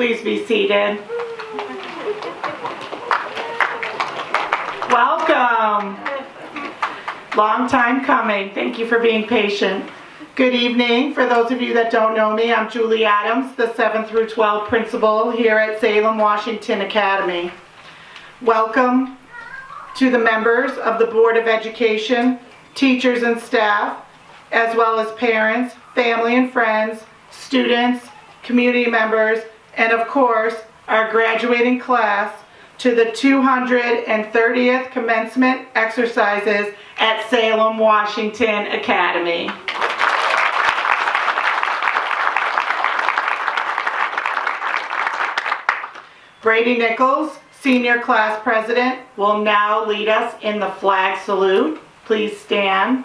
Please be seated. Welcome. Long time coming. Thank you for being patient. Good evening. For those of you that don't know me, I'm Julie Adams, the 7th through 12 principal here at Salem, Washington Academy. Welcome to the members of the Board of Education, teachers and staff, as well as parents, family and friends, students, community members, and of course, our graduating class to the 230th commencement exercises at Salem, Washington Academy. Brady Nichols, Senior Class President, will now lead us in the flag salute. Please stand.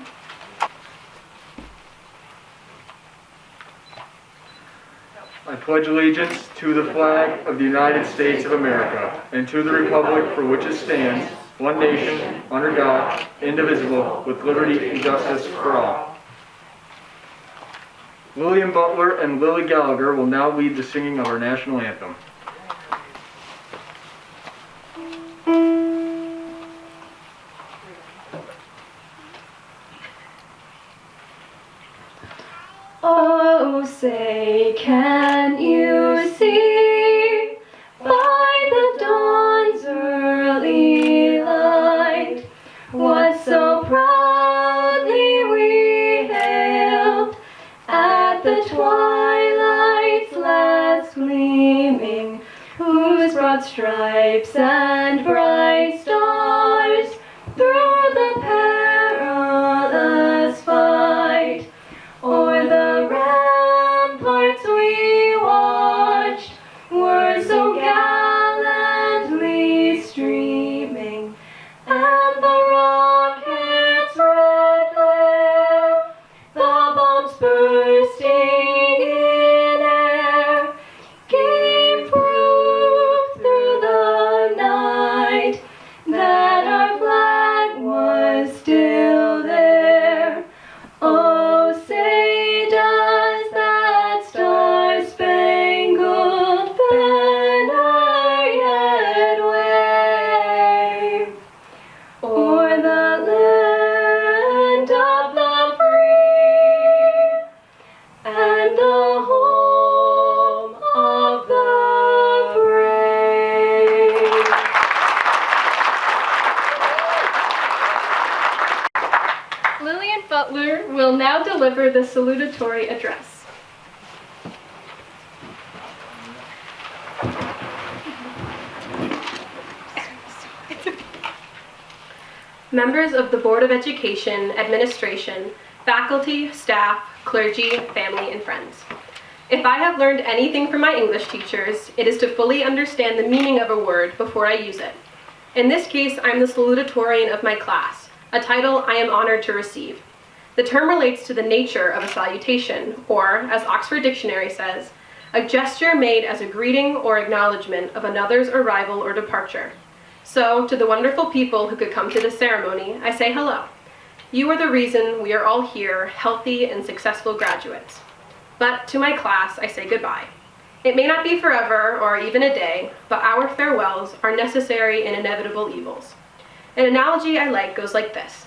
I pledge allegiance to the flag of the United States of America and to the republic for which it stands, one nation, under God, indivisible, with liberty and justice for all. Lillian Butler and Lily Gallagher will now lead the singing of our national anthem. Oh, say, can you see by the dawn's early light what so proudly we hailed at the twilight's last gleaming, whose broad stripes and bright stars through the perilous fight o'er the ramparts we watched were so gallantly streaming, and the rocket's red glare, the bombs bursting in air, gave proof through the night that our flag was still there. Oh, say does that star-spangled banner yet wave o'er the land of the free and the home of the brave? Lillian Butler will now deliver the salutatory address. Members of the Board of Education, administration, faculty, staff, clergy, family, and friends. If I have learned anything from my English teachers, it is to fully understand the meaning of a word before I use it. In this case, I'm the salutatorian of my class, a title I am honored to receive. The term relates to the nature of a salutation, or, as Oxford Dictionary says, a gesture made as a greeting or acknowledgement of another's arrival or departure. So, to the wonderful people who could come to this ceremony, I say hello. You are the reason we are all here, healthy and successful graduates. But to my class, I say goodbye. It may not be forever or even a day, but our farewells are necessary and inevitable evils. An analogy I like goes like this.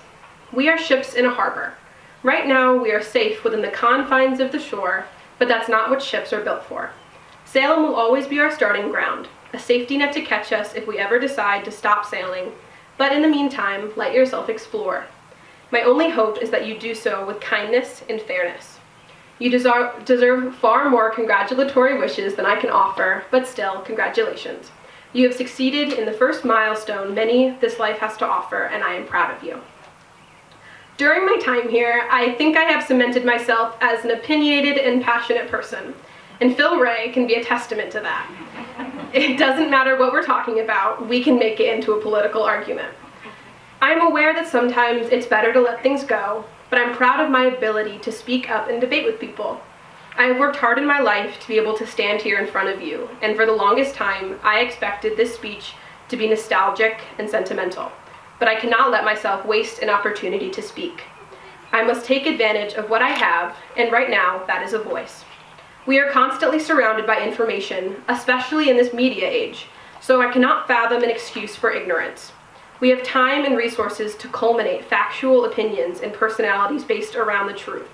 We are ships in a harbor. Right now, we are safe within the confines of the shore, but that's not what ships are built for. Salem will always be our starting ground, a safety net to catch us if we ever decide to stop sailing, but in the meantime, let yourself explore. My only hope is that you do so with kindness and fairness. You deserve far more congratulatory wishes than I can offer, but still, congratulations. You have succeeded in the first milestone many this life has to offer, and I am proud of you. During my time here, I think I have cemented myself as an opinionated and passionate person, and Phil Ray can be a testament to that. It doesn't matter what we're talking about, we can make it into a political argument. I'm aware that sometimes it's better to let things go, but I'm proud of my ability to speak up and debate with people. I have worked hard in my life to be able to stand here in front of you, and for the longest time, I expected this speech to be nostalgic and sentimental. But I cannot let myself waste an opportunity to speak. I must take advantage of what I have, and right now, that is a voice. We are constantly surrounded by information, especially in this media age, so I cannot fathom an excuse for ignorance. We have time and resources to culminate factual opinions and personalities based around the truth.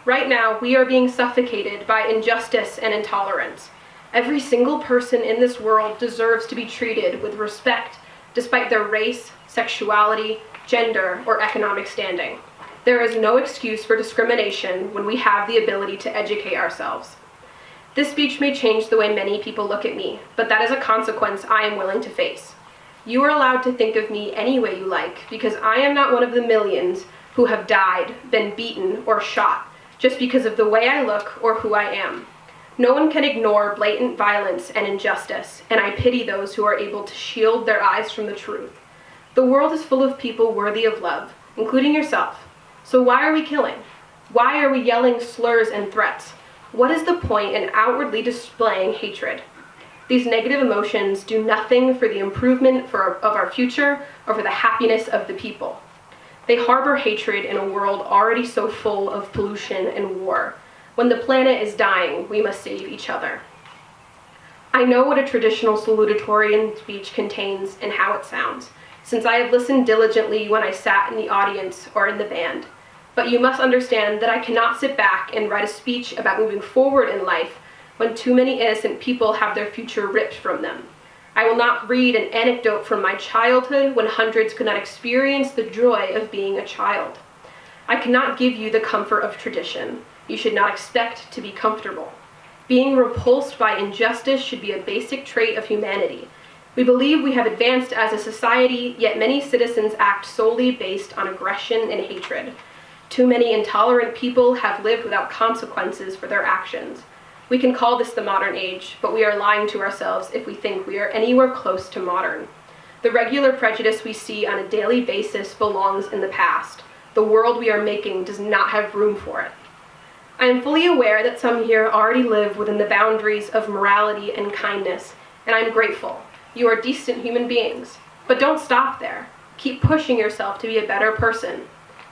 Right now, we are being suffocated by injustice and intolerance. Every single person in this world deserves to be treated with respect despite their race, sexuality, gender, or economic standing. There is no excuse for discrimination when we have the ability to educate ourselves. This speech may change the way many people look at me, but that is a consequence I am willing to face. You are allowed to think of me any way you like, because I am not one of the millions who have died, been beaten, or shot just because of the way I look or who I am. No one can ignore blatant violence and injustice, and I pity those who are able to shield their eyes from the truth. The world is full of people worthy of love, including yourself. So why are we killing? Why are we yelling slurs and threats? What is the point in outwardly displaying hatred? These negative emotions do nothing for the improvement of our future or for the happiness of the people. They harbor hatred in a world already so full of pollution and war. When the planet is dying, we must save each other. I know what a traditional salutatorian speech contains and how it sounds, since I have listened diligently when I sat in the audience or in the band. But you must understand that I cannot sit back and write a speech about moving forward in life when too many innocent people have their future ripped from them. I will not read an anecdote from my childhood when hundreds could not experience the joy of being a child. I cannot give you the comfort of tradition. You should not expect to be comfortable. Being repulsed by injustice should be a basic trait of humanity. We believe we have advanced as a society, yet many citizens act solely based on aggression and hatred. Too many intolerant people have lived without consequences for their actions. We can call this the modern age, but we are lying to ourselves if we think we are anywhere close to modern. The regular prejudice we see on a daily basis belongs in the past. The world we are making does not have room for it. I am fully aware that some here already live within the boundaries of morality and kindness, and I am grateful. You are decent human beings. But don't stop there. Keep pushing yourself to be a better person.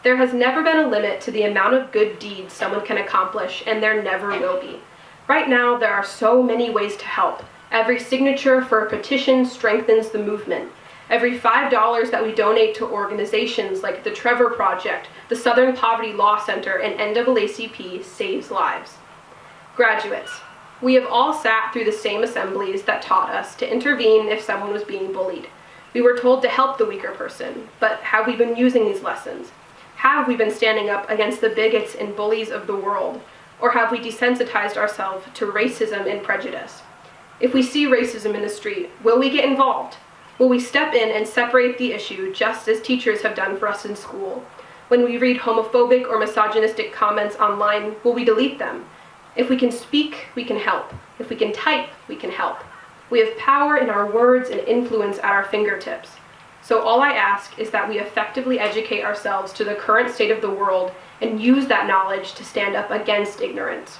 There has never been a limit to the amount of good deeds someone can accomplish, and there never will be. Right now, there are so many ways to help. Every signature for a petition strengthens the movement. Every $5 that we donate to organizations like the Trevor Project, the Southern Poverty Law Center, and NAACP saves lives. Graduates, we have all sat through the same assemblies that taught us to intervene if someone was being bullied. We were told to help the weaker person, but have we been using these lessons? Have we been standing up against the bigots and bullies of the world? Or have we desensitized ourselves to racism and prejudice? If we see racism in the street, will we get involved? Will we step in and separate the issue just as teachers have done for us in school? When we read homophobic or misogynistic comments online, will we delete them? If we can speak, we can help. If we can type, we can help. We have power in our words and influence at our fingertips. So all I ask is that we effectively educate ourselves to the current state of the world and use that knowledge to stand up against ignorance.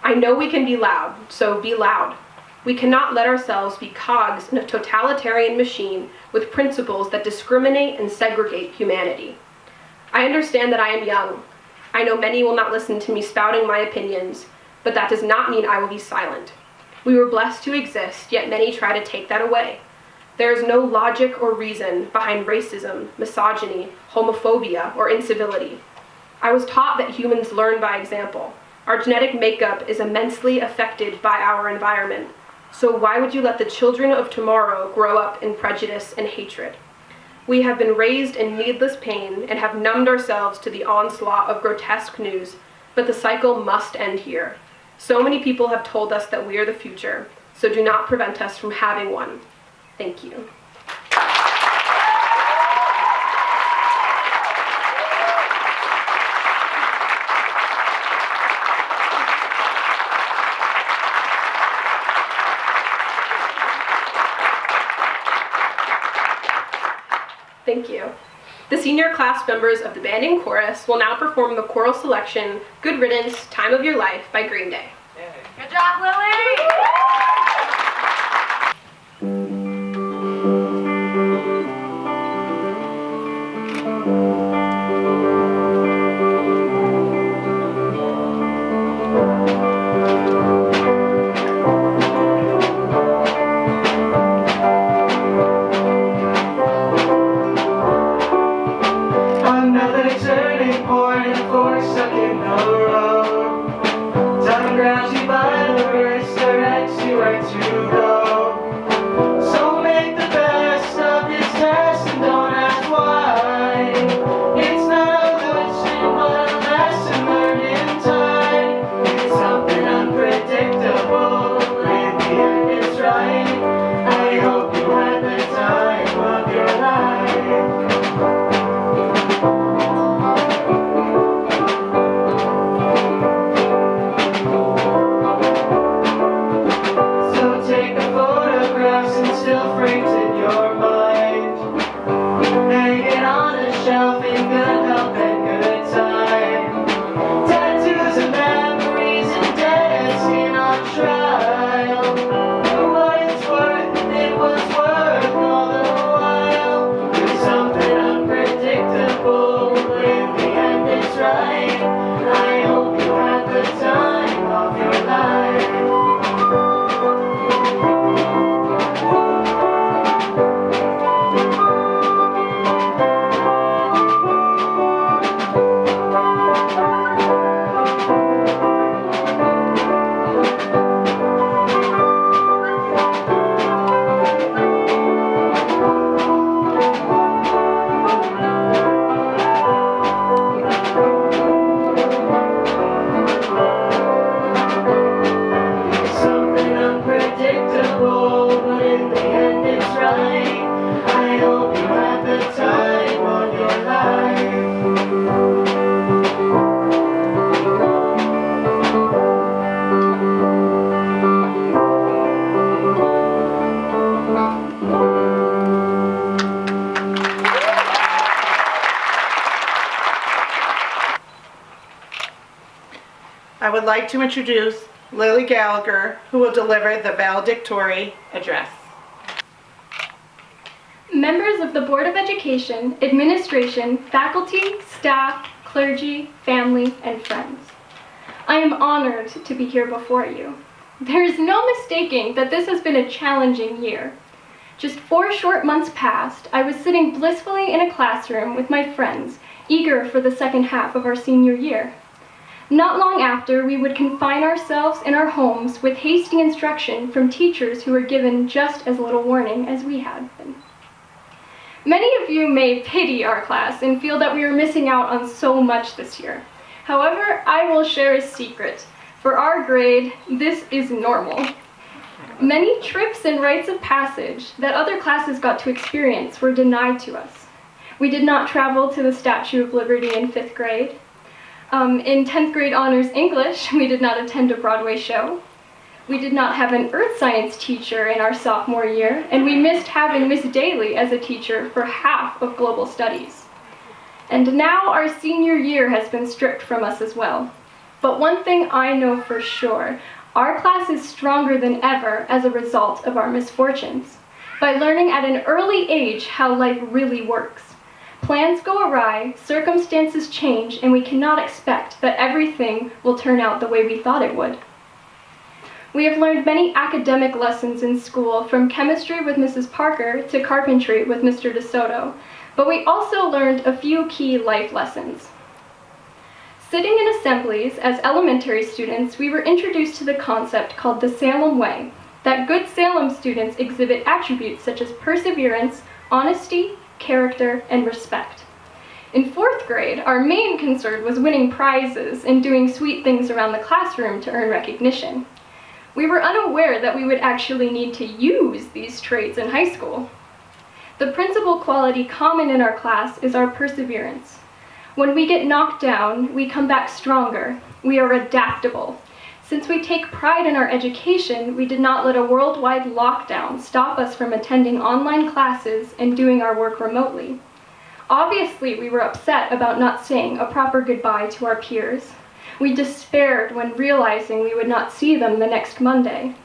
I know we can be loud, so be loud. We cannot let ourselves be cogs in a totalitarian machine with principles that discriminate and segregate humanity. I understand that I am young. I know many will not listen to me spouting my opinions, but that does not mean I will be silent. We were blessed to exist, yet many try to take that away. There is no logic or reason behind racism, misogyny, homophobia, or incivility. I was taught that humans learn by example. Our genetic makeup is immensely affected by our environment. So why would you let the children of tomorrow grow up in prejudice and hatred? We have been raised in needless pain and have numbed ourselves to the onslaught of grotesque news, but the cycle must end here. So many people have told us that we are the future, so do not prevent us from having one. Thank you. Thank you. The senior class members of the band and chorus will now perform the choral selection, Good Riddance, Time of Your Life by Green Day. Good job, Lily! stuck in the road. Time grabs you by the wrist, directs you where to go. So make the best of this test and don't ask why. It's not a lesson, but a lesson learned in time. It's something unpredictable, but in the end it's right. I hope you had the time of your life. So take the photographs and still frames in your mind. Hang it on a shelf in good health and good time. Tattoos and memories and dead skin on trial. For what it's worth, it was worth all the while. It's something unpredictable, but in the end it's right. I hope you had the time of your life. Something unpredictable, but in the end it's right. I hope you had the time of your life. I would like to introduce Lily Gallagher, who will deliver the valedictory address. Members of the Board of Education, administration, faculty, staff, clergy, family, and friends. I am honored to be here before you. There is no mistaking that this has been a challenging year. Just 4 short months past, I was sitting blissfully in a classroom with my friends, eager for the second half of our senior year. Not long after, we would confine ourselves in our homes with hasty instruction from teachers who were given just as little warning as we had been. Many of you may pity our class and feel that we are missing out on so much this year. However, I will share a secret. For our grade, this is normal. Many trips and rites of passage that other classes got to experience were denied to us. We did not travel to the Statue of Liberty in 5th grade. In 10th grade honors English, we did not attend a Broadway show. We did not have an earth science teacher in our sophomore year, and we missed having Miss Daly as a teacher for half of global studies. And now our senior year has been stripped from us as well. But one thing I know for sure, our class is stronger than ever as a result of our misfortunes. By learning at an early age how life really works. Plans go awry, circumstances change, and we cannot expect that everything will turn out the way we thought it would. We have learned many academic lessons in school, from chemistry with Mrs. Parker to carpentry with Mr. DeSoto, but we also learned a few key life lessons. Sitting in assemblies as elementary students, we were introduced to the concept called the Salem Way, that good Salem students exhibit attributes such as perseverance, honesty, character, and respect. In 4th grade, our main concern was winning prizes and doing sweet things around the classroom to earn recognition. We were unaware that we would actually need to use these traits in high school. The principal quality common in our class is our perseverance. When we get knocked down, we come back stronger. We are adaptable. Since we take pride in our education, we did not let a worldwide lockdown stop us from attending online classes and doing our work remotely. Obviously, we were upset about not saying a proper goodbye to our peers. We despaired when realizing we would not see them the next Monday.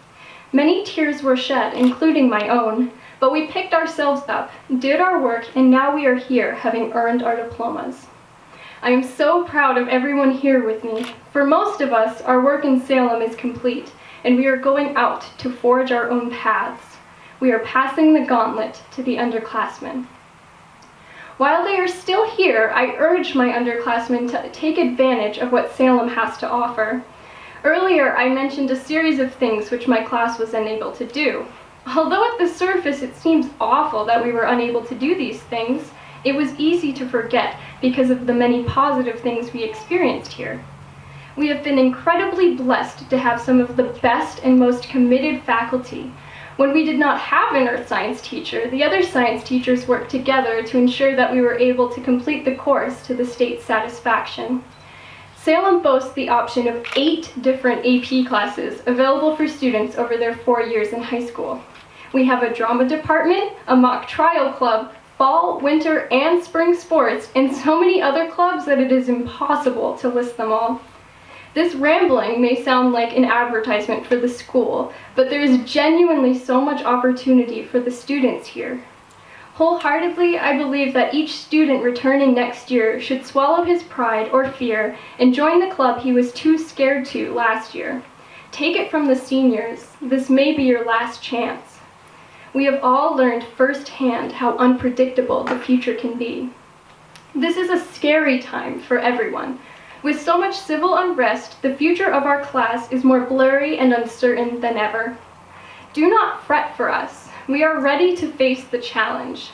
Many tears were shed, including my own, but we picked ourselves up, did our work, and now we are here, having earned our diplomas. I am so proud of everyone here with me. For most of us, our work in Salem is complete, and we are going out to forge our own paths. We are passing the gauntlet to the underclassmen. While they are still here, I urge my underclassmen to take advantage of what Salem has to offer. Earlier, I mentioned a series of things which my class was unable to do. Although at the surface it seems awful that we were unable to do these things, it was easy to forget because of the many positive things we experienced here. We have been incredibly blessed to have some of the best and most committed faculty. When we did not have an earth science teacher, the other science teachers worked together to ensure that we were able to complete the course to the state's satisfaction. Salem boasts the option of 8 different AP classes available for students over their 4 years in high school. We have a drama department, a mock trial club, fall, winter, and spring sports, and so many other clubs that it is impossible to list them all. This rambling may sound like an advertisement for the school, but there is genuinely so much opportunity for the students here. Wholeheartedly, I believe that each student returning next year should swallow his pride or fear and join the club he was too scared to last year. Take it from the seniors. This may be your last chance. We have all learned firsthand how unpredictable the future can be. This is a scary time for everyone. With so much civil unrest, the future of our class is more blurry and uncertain than ever. Do not fret for us. We are ready to face the challenge.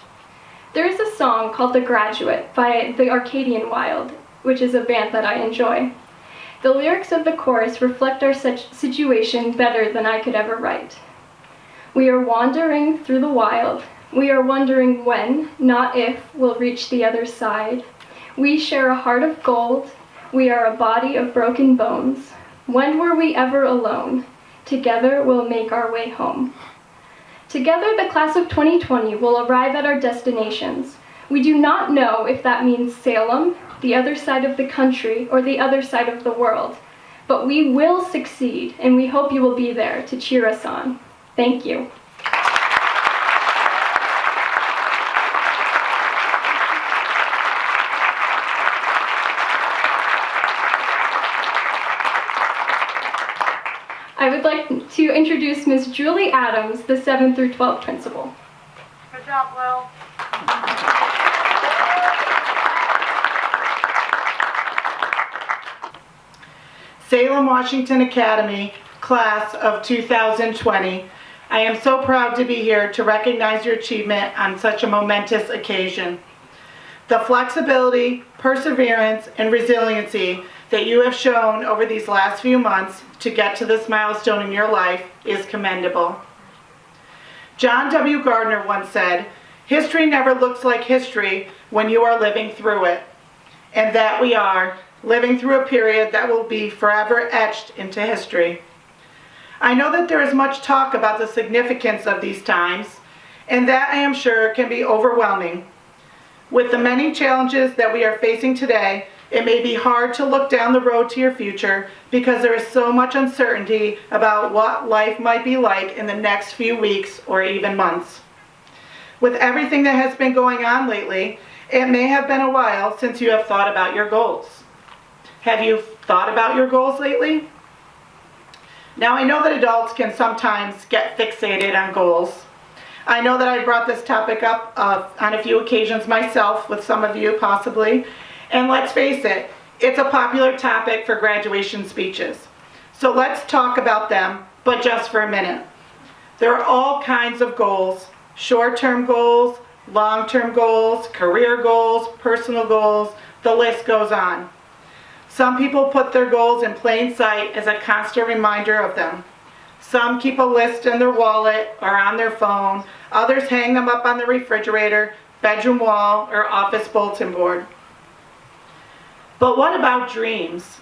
There is a song called The Graduate by the Arcadian Wild, which is a band that I enjoy. The lyrics of the chorus reflect our situation better than I could ever write. We are wandering through the wild. We are wondering when, not if, we'll reach the other side. We share a heart of gold. We are a body of broken bones. When were we ever alone? Together we'll make our way home. Together, the class of 2020 will arrive at our destinations. We do not know if that means Salem, the other side of the country, or the other side of the world. But we will succeed, and we hope you will be there to cheer us on. Thank you. I would like to introduce Ms. Julie Adams, the 7th through 12th principal. Good job, Will. Salem Washington Academy, class of 2020. I am so proud to be here to recognize your achievement on such a momentous occasion. The flexibility, perseverance, and resiliency that you have shown over these last few months to get to this milestone in your life is commendable. John W. Gardner once said, "History never looks like history when you are living through it," and that we are living through a period that will be forever etched into history. I know that there is much talk about the significance of these times, and that I am sure can be overwhelming. With the many challenges that we are facing today, it may be hard to look down the road to your future because there is so much uncertainty about what life might be like in the next few weeks or even months. With everything that has been going on lately, it may have been a while since you have thought about your goals. Have you thought about your goals lately? Now, I know that adults can sometimes get fixated on goals. I know that I brought this topic up on a few occasions myself with some of you possibly. And let's face it, it's a popular topic for graduation speeches. So let's talk about them, but just for a minute. There are all kinds of goals: short-term goals, long-term goals, career goals, personal goals, the list goes on. Some people put their goals in plain sight as a constant reminder of them. Some keep a list in their wallet or on their phone. Others hang them up on the refrigerator, bedroom wall, or office bulletin board. But what about dreams?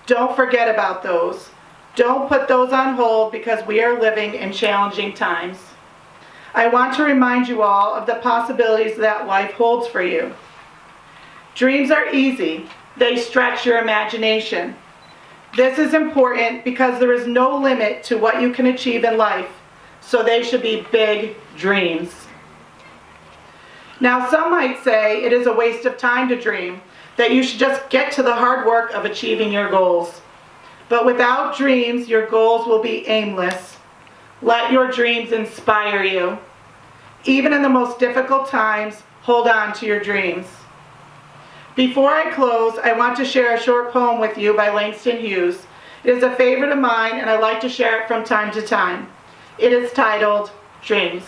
Don't forget about those. Don't put those on hold because we are living in challenging times. I want to remind you all of the possibilities that life holds for you. Dreams are easy. They stretch your imagination. This is important because there is no limit to what you can achieve in life, so they should be big dreams. Now, some might say it is a waste of time to dream, that you should just get to the hard work of achieving your goals. But without dreams, your goals will be aimless. Let your dreams inspire you. Even in the most difficult times, hold on to your dreams. Before I close, I want to share a short poem with you by Langston Hughes. It is a favorite of mine, and I like to share it from time to time. It is titled, Dreams.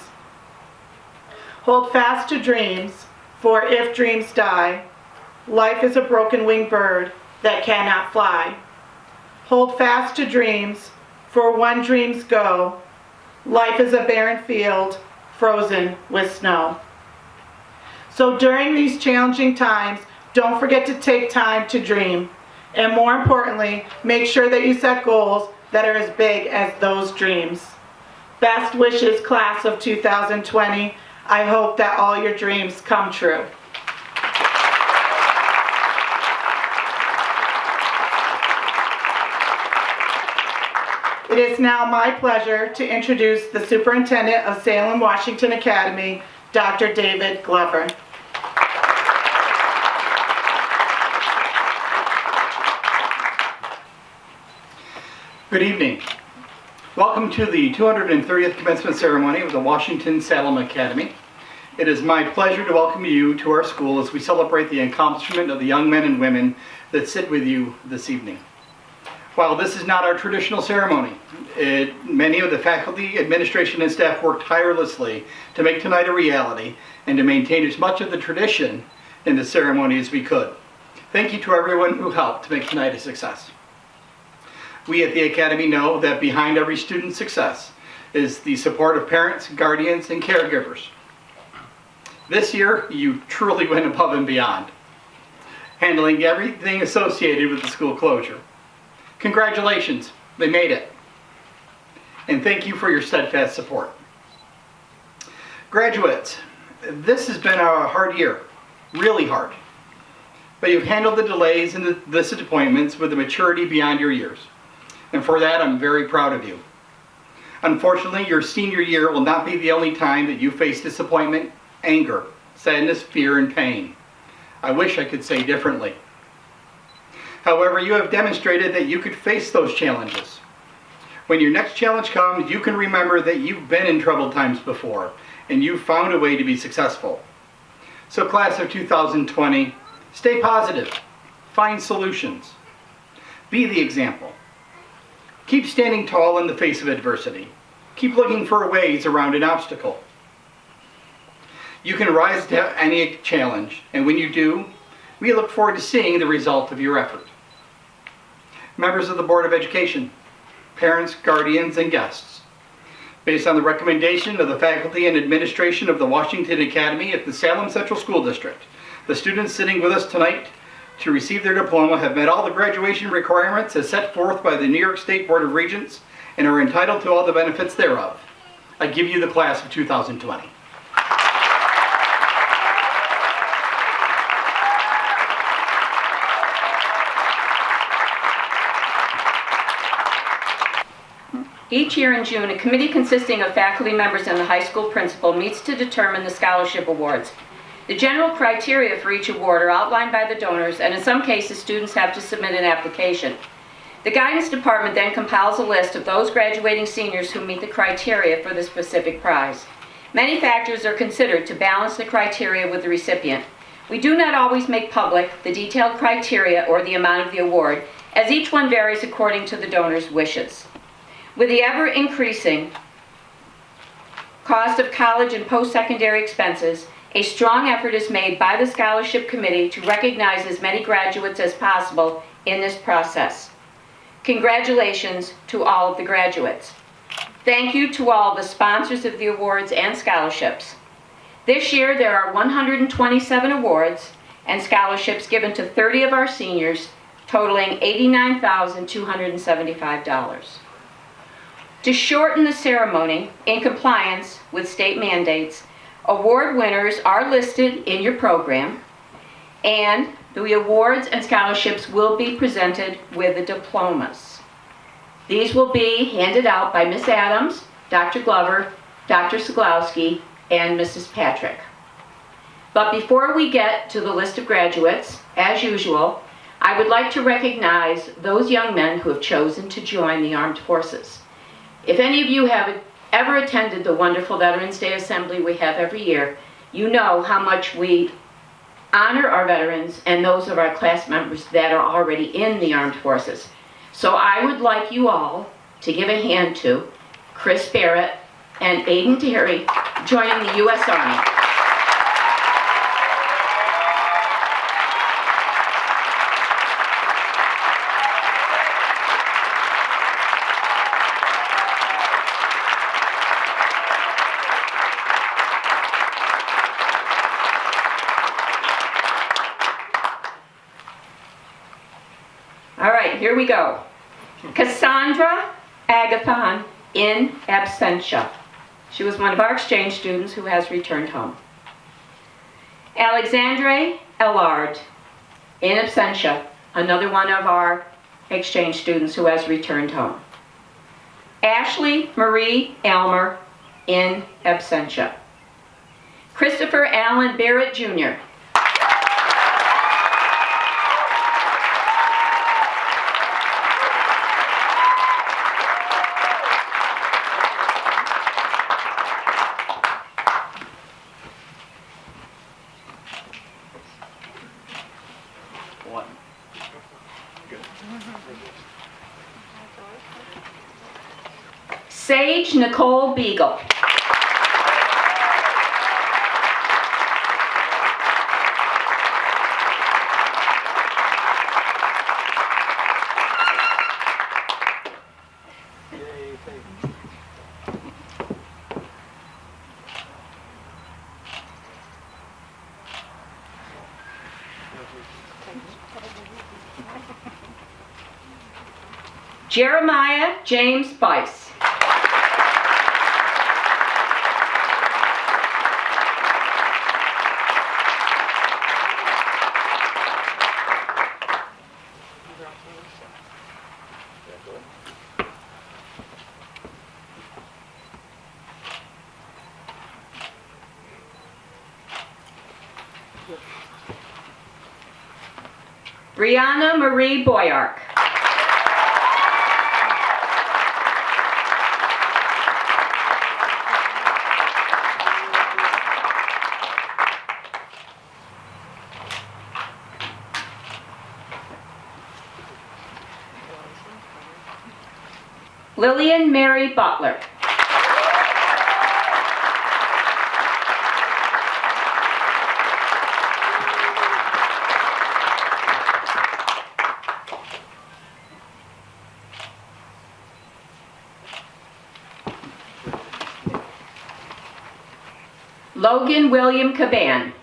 Hold fast to dreams, for if dreams die, life is a broken-winged bird that cannot fly. Hold fast to dreams, for when dreams go, life is a barren field frozen with snow. So during these challenging times, don't forget to take time to dream. And more importantly, make sure that you set goals that are as big as those dreams. Best wishes, class of 2020. I hope that all your dreams come true. It is now my pleasure to introduce the Superintendent of Salem Washington Academy, Dr. David Glover. Good evening. Welcome to the 230th commencement ceremony of the Washington Salem Academy. It is my pleasure to welcome you to our school as we celebrate the accomplishment of the young men and women that sit with you this evening. While this is not our traditional ceremony, many of the faculty, administration, and staff worked tirelessly to make tonight a reality and to maintain as much of the tradition in the ceremony as we could. Thank you to everyone who helped to make tonight a success. We at the Academy know that behind every student's success is the support of parents, guardians, and caregivers. This year, you truly went above and beyond, handling everything associated with the school closure. Congratulations, they made it. And thank you for your steadfast support. Graduates, this has been a hard year, really hard. But you've handled the delays and the disappointments with a maturity beyond your years. And for that, I'm very proud of you. Unfortunately, your senior year will not be the only time that you face disappointment, anger, sadness, fear, and pain. I wish I could say differently. However, you have demonstrated that you could face those challenges. When your next challenge comes, you can remember that you've been in troubled times before, and you've found a way to be successful. So class of 2020, stay positive, find solutions, be the example. Keep standing tall in the face of adversity. Keep looking for ways around an obstacle. You can rise to any challenge, and when you do, we look forward to seeing the result of your effort. Members of the Board of Education, parents, guardians, and guests, based on the recommendation of the faculty and administration of the Washington Academy at the Salem Central School District, the students sitting with us tonight to receive their diploma have met all the graduation requirements as set forth by the New York State Board of Regents and are entitled to all the benefits thereof. I give you the class of 2020. Each year in June, a committee consisting of faculty members and the high school principal meets to determine the scholarship awards. The general criteria for each award are outlined by the donors, and in some cases, students have to submit an application. The guidance department then compiles a list of those graduating seniors who meet the criteria for the specific prize. Many factors are considered to balance the criteria with the recipient. We do not always make public the detailed criteria or the amount of the award, as each one varies according to the donor's wishes. With the ever-increasing cost of college and post-secondary expenses, a strong effort is made by the scholarship committee to recognize as many graduates as possible in this process. Congratulations to all of the graduates. Thank you to all the sponsors of the awards and scholarships. This year there are 127 awards and scholarships given to 30 of our seniors, totaling $89,275. To shorten the ceremony, in compliance with state mandates, award winners are listed in your program, and the awards and scholarships will be presented with the diplomas. These will be handed out by Ms. Adams, Dr. Glover, Dr. Siglowski, and Mrs. Patrick. But before we get to the list of graduates, as usual, I would like to recognize those young men who have chosen to join the armed forces. If any of you have ever attended the wonderful Veterans Day Assembly we have every year, you know how much we honor our veterans and those of our class members that are already in the armed forces. So I would like you all to give a hand to Chris Barrett and Aiden Terry joining the U.S. Army. All right, here we go. Cassandra Agathon in absentia. She was one of our exchange students who has returned home. Alexandre Ellard in absentia, another one of our exchange students who has returned home. Ashley Marie Almer in absentia. Christopher Allen Barrett Jr. Sage Nicole Beagle. Jeremiah James Bice. Brianna Marie Boyark. Lillian Mary Butler. Logan William Caban.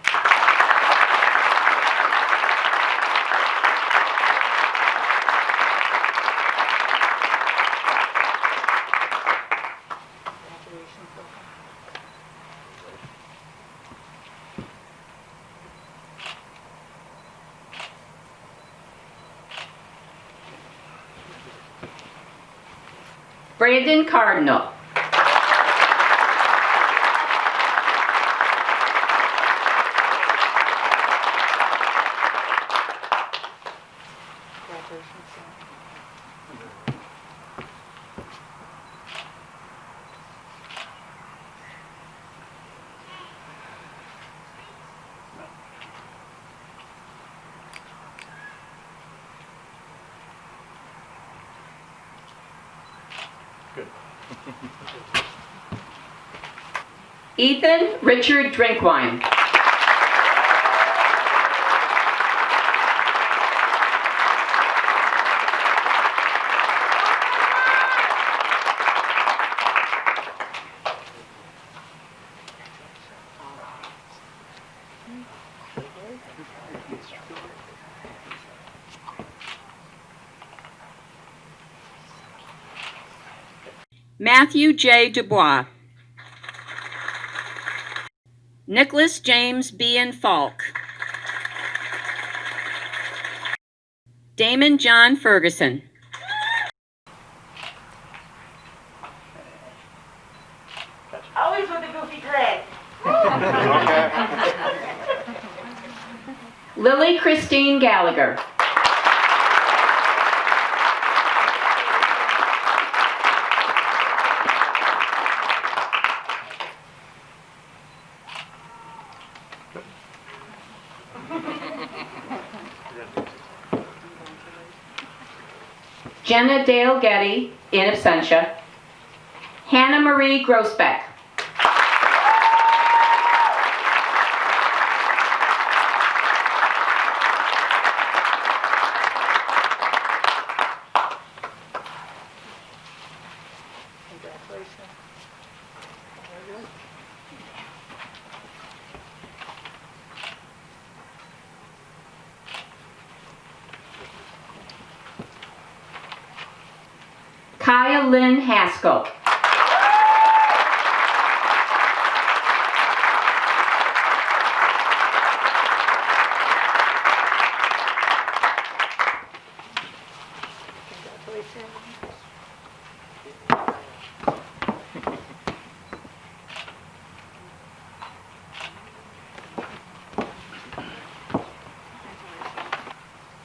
Brandon Cardinal. Ethan Richard Drinkwine. Matthew J. Dubois. Nicholas James B. N. Falk. Damon John Ferguson. Always with the goofy clay. Lily Christine Gallagher. Jenna Dale Getty, in absentia. Hannah Marie Grossbeck. Kaya Lynn Haskell.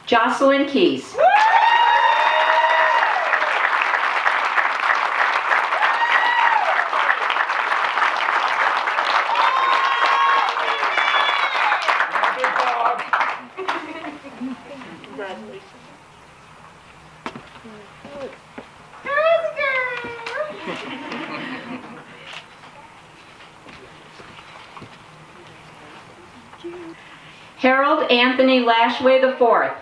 Jocelyn Keys. Harold Anthony Lashway IV.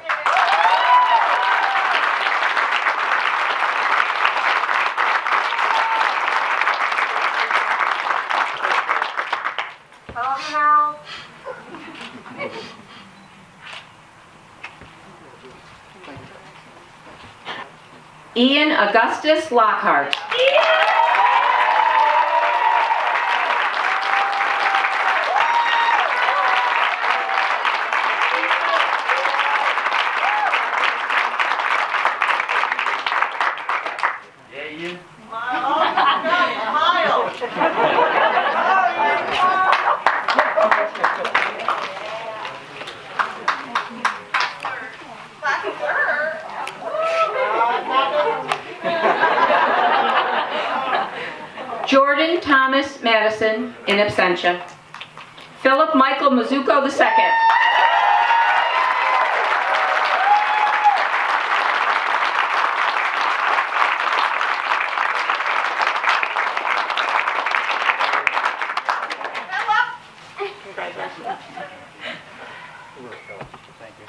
Ian Augustus Lockhart. Jordan Thomas Madison, in absentia. Philip Michael Mizuko II.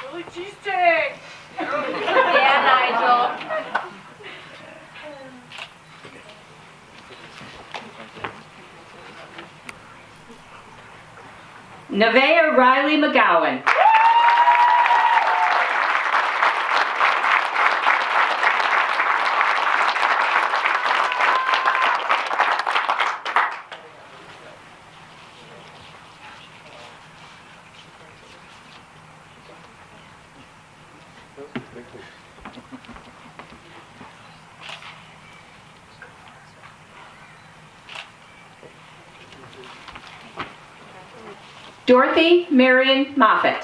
Really cheesesteak. Yeah, Nigel. Nevaeh Riley McGowan. Dorothy Marion Moffett.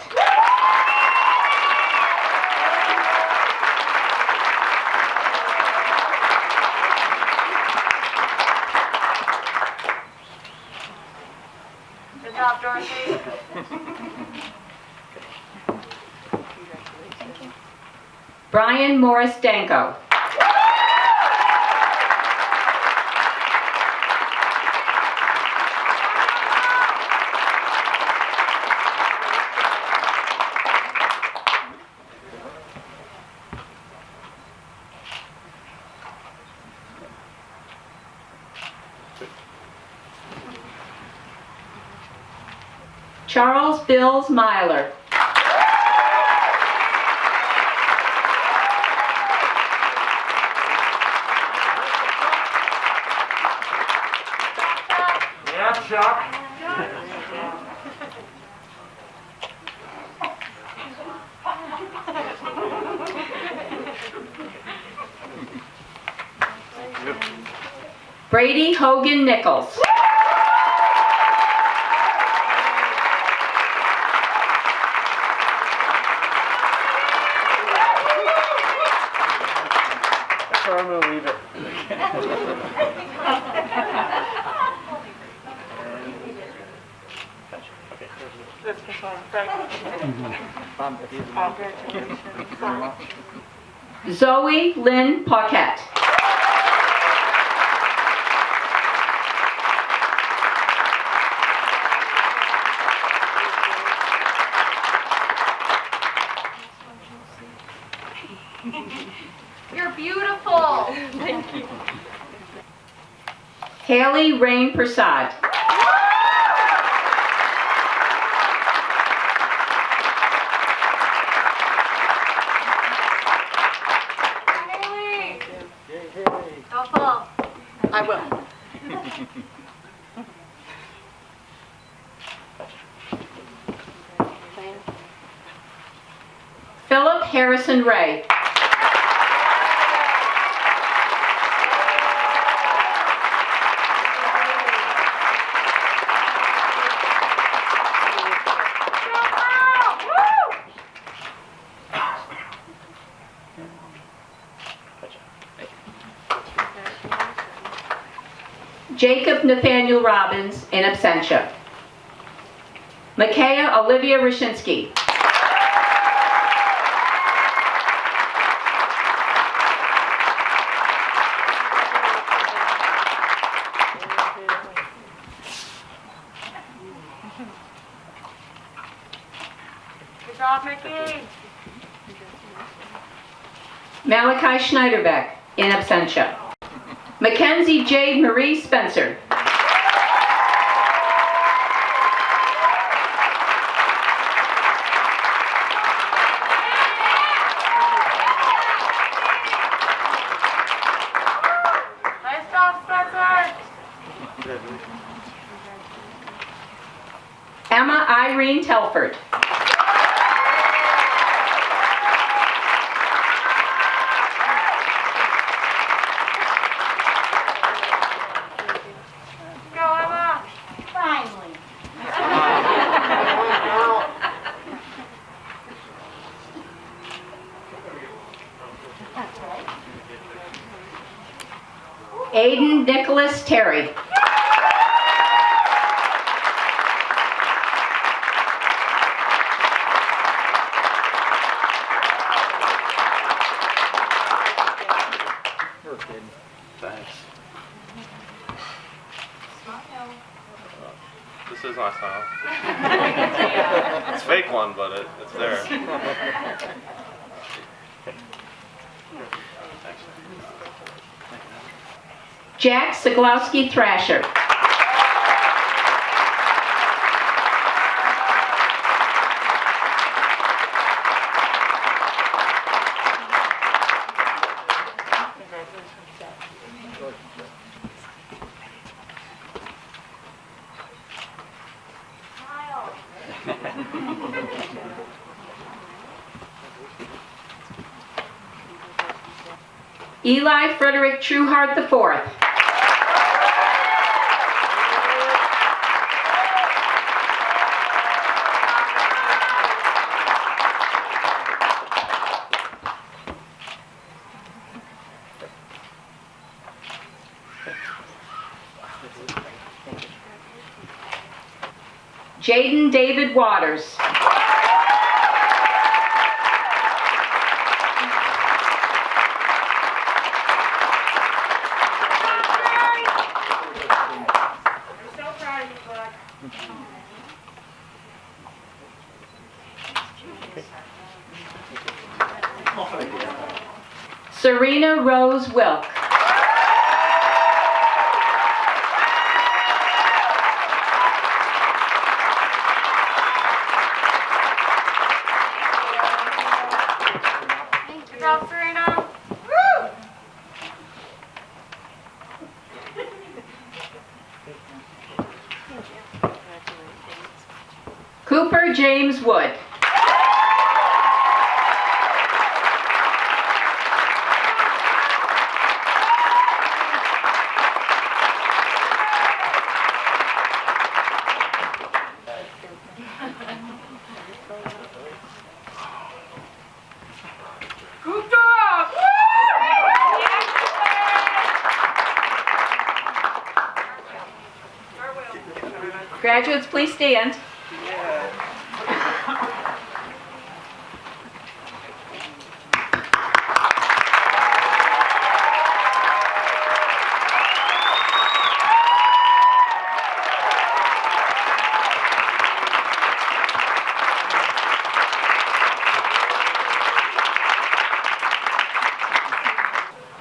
Good job, Dorothy. Brian Morris Danko. Charles Bills Myler. Yeah, Chuck. Brady Hogan Nichols. That's where I'm gonna leave it. This is on. Thank you. Congratulations. Zoe Lynn Paquette. You're beautiful. Haley Rain Prasad. Haley. Don't fall. I will. Philip Harrison Ray. Jacob Nathaniel Robbins, in absentia. Micaiah Olivia Rashinsky. Good job, Mickey. Malachi Schneiderbeck, in absentia. Mackenzie Jade Marie Spencer. Nice job, Spencer. Emma Irene Telford. Go, Emma. Finally. Aiden Nicholas Terry. Thanks. This is my style. It's a fake one, but it's there. Jack Siglowski Thrasher. Eli Frederick Trueheart IV. Jaden David Waters. I'm so proud of you, bud. Serena Rose Wilk. Good job, Serena. Cooper James Wood. Good job. Graduates, please stand.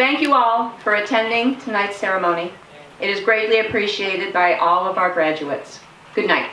Thank you all for attending tonight's ceremony. It is greatly appreciated by all of our graduates. Good night.